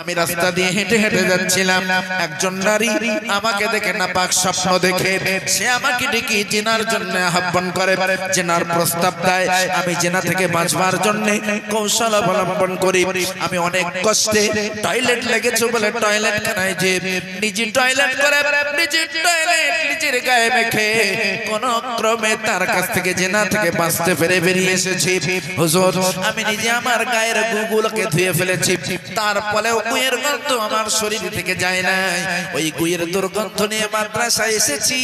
আমি রাস্তা দিয়ে হেঁটে হেঁটে যাচ্ছিলাম, একজন নারী আমাকে দেখে নাপাক স্বপ্ন দেখে সে আমাকে ডেকে জেনার জন্য আহ্বান করে, জেনার প্রস্তাব দেয়। আমি জেনা থেকে বাঁচবার জন্য কৌশল অবলম্বন করি। আমি অনেক কষ্টে টয়লেট লেগেছে বলে টয়লেট খানায় যে নিজে টয়লেট করে নিজের টয়লেট নিজের গায়ে মেখে কোন ক্রমে তার কাছ থেকে জেনা থেকে বাঁচতে পেরে বেরিয়ে এসেছি। হুজুর, আমি নিজে আমার গায়ের গুগুলোকে ধুয়ে ফেলেছি, তারপরেও গুয়ের গন্ধ আমার শরীর থেকে যায় না। ওই গুয়ের দুর্গন্ধ নিয়ে মাদ্রাসায় এসেছি।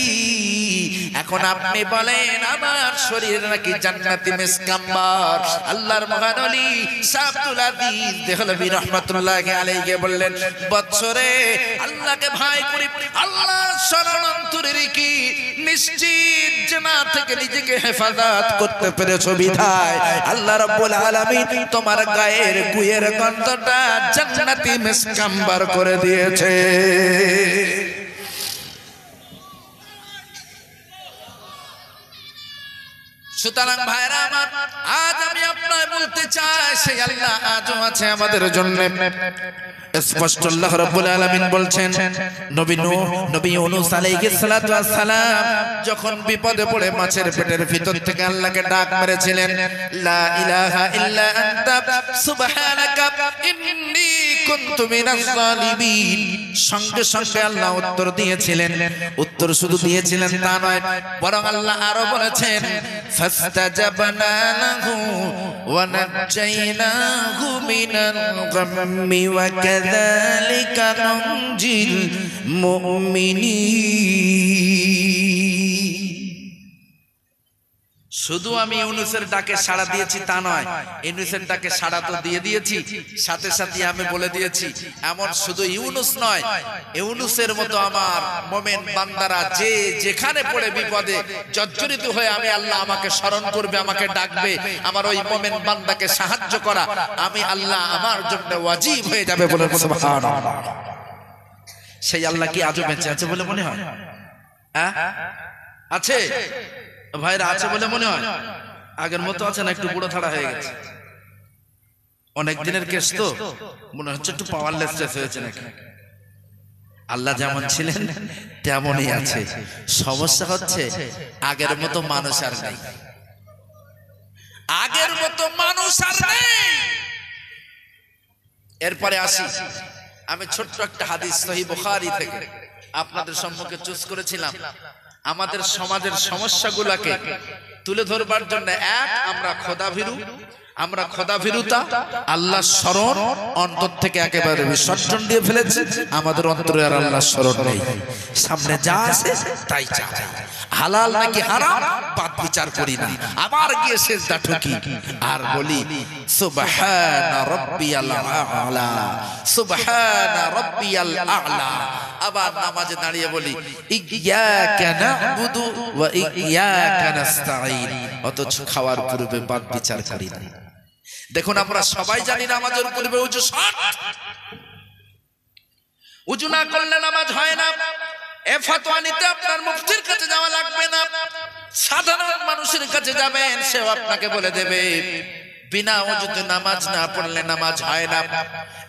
এখন আপনি বলেন আমার শরীর নাকি জান্নাতি মিসকাম্বার? আল্লাহর মহান ওলি শাহ আব্দুল আযীজ দেহলভী রাহমাতুল্লাহি আলাইহি বললেন, বৎসরে আল্লাহকে ভয় করি, আল্লাহর শরণ অন্তরে রেখে নিশ্চিত জান্নাত থেকে নিজেকে হেফাজত করতে পেরেছো বিধায় আল্লাহ রাব্বুল আলামিন তোমার গায়ের গুয়ের গন্ধটা জান্নাতি মিসকাম্বার করে দিয়েছে। সুতরাং ভাইরা আমার, আজ আমি আপনাকে বলতে চাই সেই আল্লাহ আজও আছে আমাদের জন্য। স্পষ্ট আল্লাহ রাব্বুল আলামিন বলছেন, নবী ইউনূস আলাইহিস সালাতু ওয়াস সালাম যখন বিপদে পড়ে মাছের পেটের ভিতর থেকে আল্লাহকে ডাক মেরেছিলেন, লা ইলাহা ইল্লা আনতা সুবহানাকা ইন্নী কুনতু মিনাজ জালিমিন, সঙ্গে সঙ্গে আল্লাহ উত্তর দিয়েছিলেন। উত্তর শুধু দিয়েছিলেন তা নয়, বরং আল্লাহ আরো বলেছেন, ফাস্তাজাবনা লাহু ওয়া নাজাইনাহু মিনাল গাম্মি ওয়া কাযালিকা নুনজিল মুমিনিন। শুধু আমি ইউনূসের ডাকে সাড়া দিয়েছি তা নয়, ইউনূসের ডাকে সাড়া তো দিয়ে দিয়েছি, সাথে সাথে আমি বলে দিয়েছি এমন শুধু ইউনূস নয়, ইউনূসের মতো আমার মুমিন বান্দারা যে যেখানে পড়ে বিপদে জর্জরিত হয়ে আমি আল্লাহ আমাকে স্মরণ করবে, আমাকে ডাকবে, আমার ওই মুমিন বান্দাকে সাহায্য করা আমি আল্লাহ আমার জন্য ওয়াজিব হয়ে যাবে বলে সুবহানাল্লাহ। সেই আল্লাহ কি আজও বেঁচে আছে বলে মনে হয়? হ্যাঁ আছে ভাইরা, আছে বলে মনে হয়? আগের মতো আছে না একটু বুড়ো থাড়া হয়ে গেছে? অনেক দিনের কেস তো মনে হচ্ছে একটু পাওয়ারলেস হয়েছে নাকি? আল্লাহ যেমন ছিলেন তেমনই আছে। সমস্যা হচ্ছে আগের মতো মানুষ আর নেই, আগের মতো মানুষ আর নেই। এরপরে আসি, আমি ছোট্ট একটা হাদিস সহিহ বুখারী থেকে আপনাদের সম্মুখে চুজ করেছিলাম আমাদের সমাজের সমস্যাগুলোকে তুলে ধরবার জন্য। এক, আমরা খোদাভীরুতা, আল্লাহ স্মরণ অন্তর থেকে একেবারে বিসর্জন দিয়ে ফেলেছি। আমাদের অন্তরে আর আল্লাহ স্মরণ নেই, সামনে যা আছে তাই চাই, হালাল নাকি হারাম বাদ বিচার করি না, আবার গিয়ে সিজদা ঠুকি আর বলি সুবহানা রাব্বিয়াল আ'লা, সুবহানা রাব্বিয়াল আ'লা। আবার নামাজে দাঁড়িয়ে বলি ইয়্যাকা না'বুদু ওয়া ইয়্যাকা নাস্তাঈন, অথচ খাওয়ার পূর্বে বাদ বিচার করি না। দেখুন, আমরা সবাই জানি নামাজের পূর্বে ওযু শর্ত, ওযু না করলে নামাজ হয় না। এ ফতোয়া নিতে আপনার মুফতির কাছে যাওয়া লাগবে না, সাধারণ মানুষের কাছে যাবেন, সেও আপনাকে বলে দেবে বিনা ওযুতে নামাজ না পড়লে নামাজ হয় না।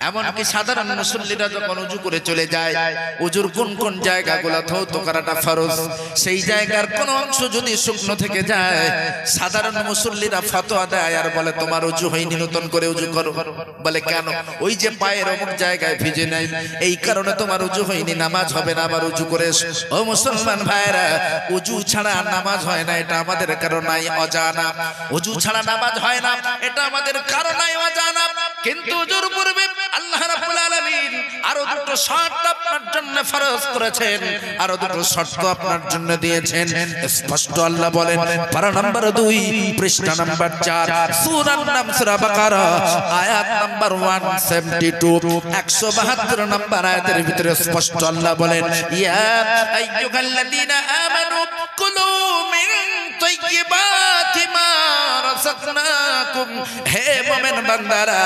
এমনকি সাধারণ মুসল্লিরা যখন ওযু করে চলে যায়, ওযুর কোন কোন জায়গাগুলো ধৌত করাটা ফরজ, সেই জায়গার কোন অংশ যদি শুকনো থেকে যায়, সাধারণ মুসল্লিরা ফতোয়া দেয় আর বলে তোমার ওযু হয়নি, নতুন করে ওযু করো। বলে কেন? ওই যে পায়ের অমুক জায়গায় ভিজে নাই, এই কারণে তোমার ওযু হয়নি, নামাজ হবে না, আবার ওযু করে এসো। ও মুসলমান ভাইরা, ওযু ছাড়া নামাজ হয় না এটা আমাদের কারো নাই অজানা। ওযু ছাড়া নামাজ হয় না এটা আমাদের কারো নাই অজানা। কিন্তু ওযুর পূর্বে আল্লাহ রাব্বুল আলামিন আরো দুটো শর্ত আপনার জন্য ফরজ করেছেন, আরো দুটো শর্ত আপনার জন্য দিয়েছেন। স্পষ্ট আল্লাহ বলেন, পারা নাম্বার 2 পৃষ্ঠা নাম্বার 4 সূরার নাম সূরা বাকারা আয়াত নাম্বার 172 172 নাম্বার আয়াতের ভিতরে স্পষ্ট আল্লাহ বলেন, ইয়া আইয়ুহাল্লাযীনা আমানু কুলু মিন তাইয়্যিবাতি মা রাযাকনাকুম, হে মুমিন বান্দারা,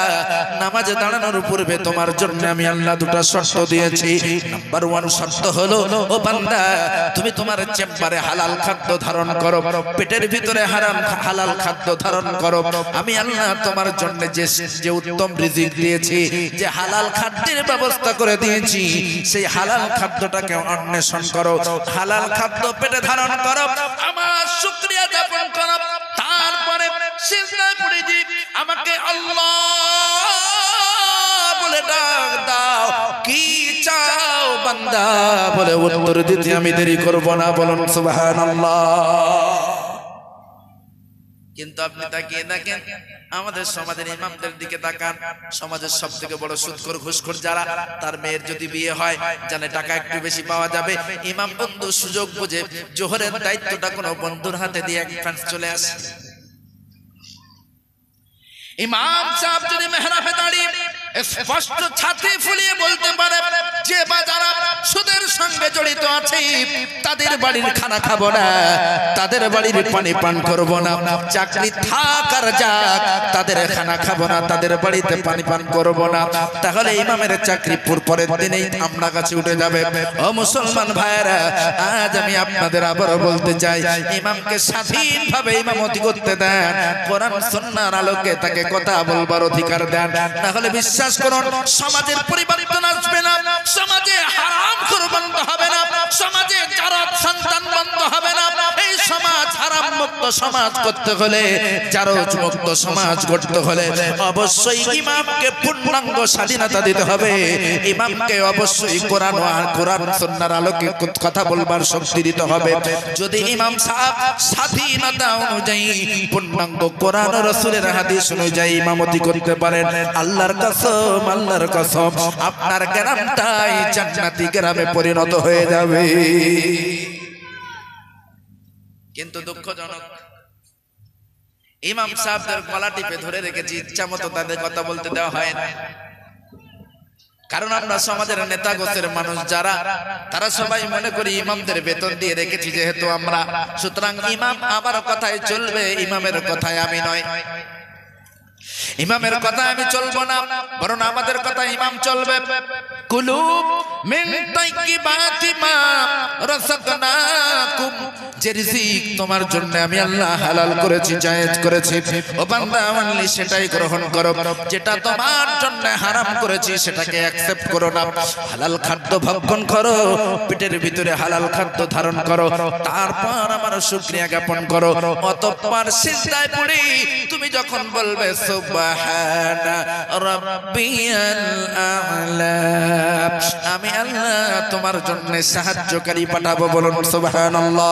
নামাজে দাঁড়ানোর পূর্বে তোমার জন্য আমি আল্লাহ দুটো শর্ত দিয়েছি। নাম্বার 1 শর্ত হলো, ও বান্দা, তুমি তোমার চেম্বারে হালাল খাদ্য ধারণ করো, পেটের ভিতরে হালাল খাদ্য ধারণ করো। আমি আল্লাহ তোমার জন্য যে উত্তম রিজিক দিয়েছি, যে হালাল খাদ্যের ব্যবস্থা করে দিয়েছি, সেই হালাল খাদ্যটাকে অন্বেষণ করো, হালাল খাদ্য পেটে ধারণ করো, আমার শুকরিয়া জ্ঞাপন করো। তারপরে সিজদায় পড়ে দিই, আমাকে আল্লাহ বলে ডাক দাও, কি চাও বান্দা বলে উত্তর দিতে আমি দেরি করব না। বলুন সুবহানাল্লাহ। কিন্তু আপনি তাকিয়ে দেখেন আমাদের সমাজের ইমামদের দিকে তাকান, সমাজের সব থেকে বড় সুদখোর ঘুষখোর যারা, তার মেয়ের যদি বিয়ে হয় জানে টাকা একটু বেশি পাওয়া যাবে, ইমাম বন্ধু সুযোগ বুঝে জোহরের দায়িত্বটা কোনো বন্ধুর হাতে দিয়ে অ্যাডভান্স চলে আসে। ইমাম সাহেব যদি মেহরাবে দাঁড়িয়ে স্পষ্ট ছাতি ফুলিয়ে বলতে পারে যে বা যারা সুদের সঙ্গে জড়িত আছে তাদের বাড়ির খানা খাবো না, তাদের বাড়ির পানি পান করবো না, চাকরি থাক আর যাক তাদের খানা খাবো না, তাদের বাড়িতে পানি পান করবো না, তাহলে ইমামের চাকরি পরের দিনেই আমরা কাছে উঠে যাবে। ও মুসলমান ভাইয়েরা, আজ আমি আপনাদের আবারও বলতে চাই, ইমামকে স্বাধীনভাবে ইমামতি করতে দেন, কোরআন সুন্নাহর আলোকে তাকে কথা বলবার অধিকার দেন, তাহলে বিশ্বাস করুন সমাজের পরিবর্তন আসবে না, সমাজে হারামখোর বন্ধ হবে না, সমাজে জারত সন্তান বন্ধ হবে না। এই সমাজ হারাম মুক্ত সমাজ করতে হলে, জারত মুক্ত সমাজ করতে হলে অবশ্যই ইমামকে পূর্ণাঙ্গ স্বাধীনতা দিতে হবে, ইমামকে অবশ্যই কোরআন সুন্নাহর আলোকে কথা বলবার শক্তি দিতে হবে। যদি ইমাম সাহেব স্বাধীনতা অনুযায়ী পূর্ণাঙ্গ কোরআন ও রাসূলের হাদিস অনুযায়ী ইমামতি করতে পারেন, আল্লাহর কসম, আল্লাহর কসম, আপনার গ্রামটাই জান্নাতি গ্রামে পরিণত হয়ে যাবে। কিন্তু দুঃখজনক, ইমাম সাহেবদের গলা টিপে ধরে রেখেছি, ইচ্ছা মতো তাদের কথা বলতে দেওয়া হয় না। কারণ আমরা সমাজের নেতা গোছের মানুষ যারা, তারা সবাই মনে করি ইমামদের বেতন দিয়ে রেখেছি যেহেতু আমরা, সুতরাং ইমাম আমার কথায় চলবে, ইমামের কথায় আমি নয়, ইমামের কথা আমি চলবো না, বরং আমাদের কথা ইমাম চলবে। কুলু মিন তাইয়্যিবাতি মা রাযাকনাকুম, যে রিজিক তোমার জন্য আমি আল্লাহ হালাল করেছি, জায়েজ করেছি, ও বান্দা আমানলি সেটাই গ্রহণ করো, যেটা তোমার জন্য হারাম করেছি সেটাকে অ্যাকসেপ্ট করো না। হালাল খাদ্য ভক্ষণ করো, পেটের ভিতরে হালাল খাদ্য ধারণ করো, তারপর আমার শুকরিয়া জ্ঞাপন করো, অতঃপর সিজদায় পড়ে তুমি যখন বলবে সুবহানা রাব্বিয়াল আ'লা, আমি আল্লাহ তোমার জন্য সাহায্যকারী পাঠাবো। বলুন সুবহানাল্লাহ।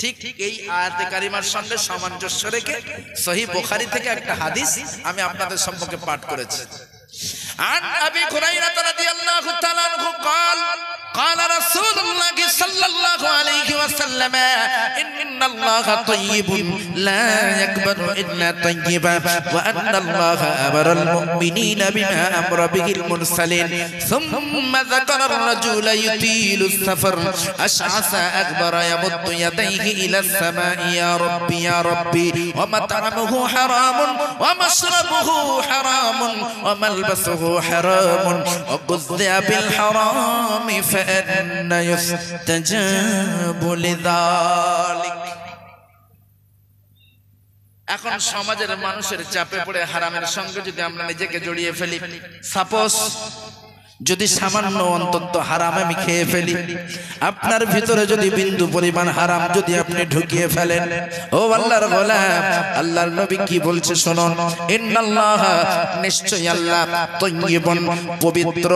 ঠিক এই আয়াতে কারিমার সঙ্গে সামঞ্জস্য রেখে সহিহ বুখারী থেকে একটা হাদিস আমি আপনাদের সম্মুখে পাঠ করেছি। আন আবি হুরায়রা রাদিয়াল্লাহু তাআলা আনহু قال قال رسول الله صلى الله عليه وسلم إن الله طيب لا يقبل إلا طيبا وأن الله أمر المؤمنين بما أمر به المرسلين ثم ذكر الرجل يطيل السفر أشعث أكبر يمد يديه إلى السماء يا ربي يا ربي ومطعمه حرام ومشربه حرام وملبسه حرام وغذي بالحرام فأنى يستجاب لذلك। এখন সমাজের মানুষের চাপে পড়ে হারামের সঙ্গে যদি আমরা নিজেকে জড়িয়ে ফেলি, সাপোজ যদি সামান্য অন্তত হারাম আমি খেয়ে ফেলি, আপনার ভিতরে যদি বিন্দু পরিমাণ হারাম যদি আপনি ঢুকিয়ে ফেলেন, ও আল্লাহর গোলাম, আল্লাহর নবী কি বলছে শুনুন, ইন্নাল্লাহ, নিশ্চয়ই আল্লাহ, তাইয়্যিবুন, পবিত্র,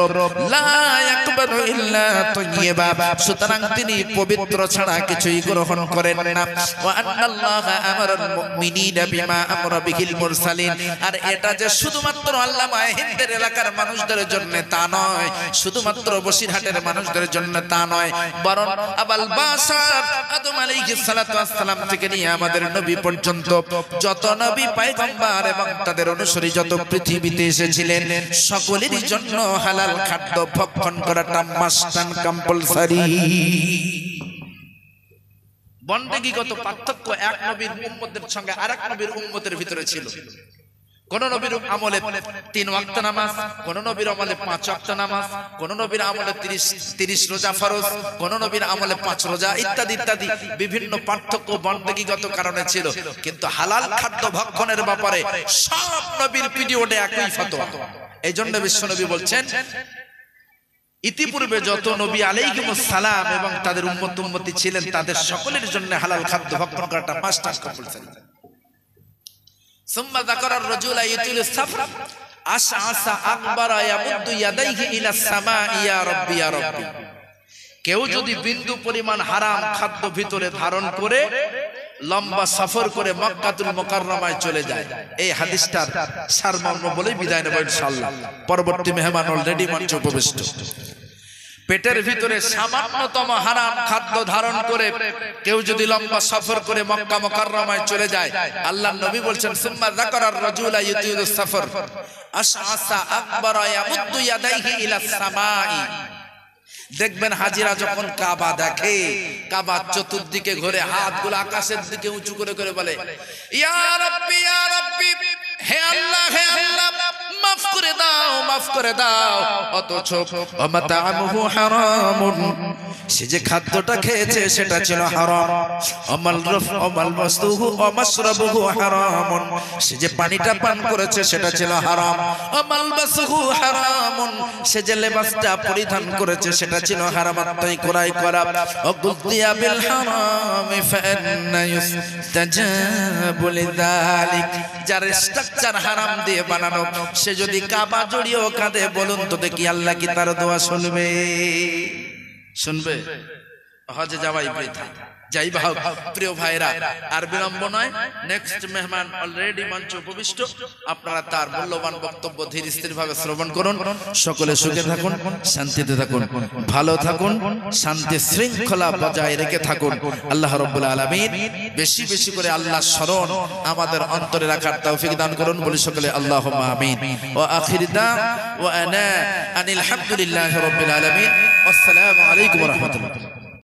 লা ইয়াকবালু ইল্লা তাইয়্যিবা, সুতরাং তিনি পবিত্র ছাড়া কিছুই গ্রহণ করেন না। ওয়া আন্নাল্লাহা আমারাল মুমিনিনা বিমা আমরা বিহিল মুরসালিন, আর এটা যে শুধুমাত্র আল্লাহ মাহিন্দের এলাকার মানুষদের জন্য তা নয়, শুধুমাত্র বসিরহাটের মানুষদের জন্য তা নয়, বরং আবাল বাশার আদম আলাইহিস সালাতু ওয়াস সালাম থেকে নিয়ে আমাদের নবী পর্যন্ত যত নবী পয়গম্বর এবং তাদের অনুসারী যত পৃথিবীতে এসেছিলেন সকলেরই জন্য হালাল খাদ্য ভক্ষণ করাটা মাস্ট এন্ড কম্পালসারি। বন্দেগীগত পার্থক্য এক নবীর উম্মতের সঙ্গে আরেক নবীর উম্মতের ভিতরে ছিল। কোন নবীর আমলে 3 ওয়াক্ত নামাজ, কোন নবীর আমলে 5 ওয়াক্ত নামাজ, কোন নবীর আমলে 30 রোজা ফরজ, কোন নবীর আমলে 5 রোজা, ইত্যাদি ইত্যাদি বিভিন্ন পার্থক্য বন্দেগীগত কারণে ছিল। কিন্তু হালাল খাদ্য ভক্ষণের ব্যাপারে সব নবীর পিরিয়ডে একই ফতোয়া। এই জন্য বিশ্বনবী বলছেন, ইতিপূর্বে যত নবী আলাইহিমুস সালাম এবং তাদের উম্মতি ছিলেন তাদের সকলের জন্য হালাল খাদ্য ভক্ষণ করাটা মাস্ট কম্পালসরি। সুম্মা যাকারার রাজুলা ইতিল সাফর আশআসা আকবারা ইয়ামুদ্দু ইয়াদাইহি ইলাস সামাই ইয়া রাব্বি ইয়া রাব্বি। কেউ যদি বিন্দু পরিমাণ হারাম খাদ্য ভিতরে ধারণ করে লম্বা সফর করে মক্কাতুল মুকাররমায় চলে যায়, এই হাদিসটার সারমর্ম বলে বিদায় নেব ইনশাআল্লাহ। পরবর্তী মেহমান অলরেডি মঞ্চে উপবিষ্ট। পেটের ভিতরে সামান্যতম হারাম খাদ্য ধারণ করে কেউ যদি লম্বা সফর করে মক্কা মুকাররমায় চলে যায়, আল্লাহর নবী বলছেন, সুম্মা যাকারার রাজুলা ইউতিলুস সাফর আশআসা আকবারা ইয়ামুদ্দু ইয়াদাইহি ইলাস সামাই। দেখবেন হাজিরা যখন কাবা দেখে, কাবার চতুর্দিকে ঘুরে হাতগুলো আকাশের দিকে উঁচু করে করে বলে, ইয়া রাব্বি ইয়া রাব্বি, হে আল্লাহ হে আল্লাহ, মাফ করে দাও মাফ করে দাও। অথচ মাতামুহু হারামুন, সে যে খাদ্যটা খেয়েছে সেটা ছিল হারাম। আমাল মাসতুহু ওয়া মাশরাবুহু হারামুন, সে যে পানিটা পান করেছে সেটা ছিল হারাম। আমাল মাসুহু হারামুন, সে যে লেবাসটা পরিধান করেছে সেটা ছিল হারাম। তাই কোরাই করা অগুদিয়া বিল হারাম ফান্না ইউস্তাজাবু লিযালিক, যার স্ট্রাকচার হারাম দিয়ে বানানো, সে যদি কাবা জড়িয়েও কাঁদে, বলুন তো দেখি আল্লাহ কি তার দোয়া শুনবে? শুনবে? হজে যাওয়াই বৃথা। যাই হোক প্রিয় ভাইরা, আর বিলম্ব নয়, নেক্সট মেহমান অলরেডি মঞ্চে উপবিষ্ট। আপনারা তার মূল্যবান বক্তব্য ধীর স্থির ভাবে শ্রবণ করুন। সকলে সুখে থাকুন, শান্তিতে থাকুন, ভালো থাকুন, শান্তি শৃঙ্খলা বজায় রেখে থাকুন। আল্লাহ রাব্বুল আলামিন বেশি বেশি করে আল্লাহ স্মরণ আমাদের অন্তরে রাখার তৌফিক দান করুন। বলি সকলে আল্লাহুম্মা আমিন। ওয়া আখির দাওয়ানা আনিল হামদুলিল্লাহি রাব্বিল আলামিন। আসসালামু আলাইকুম ওয়া রাহমাতুল্লাহ।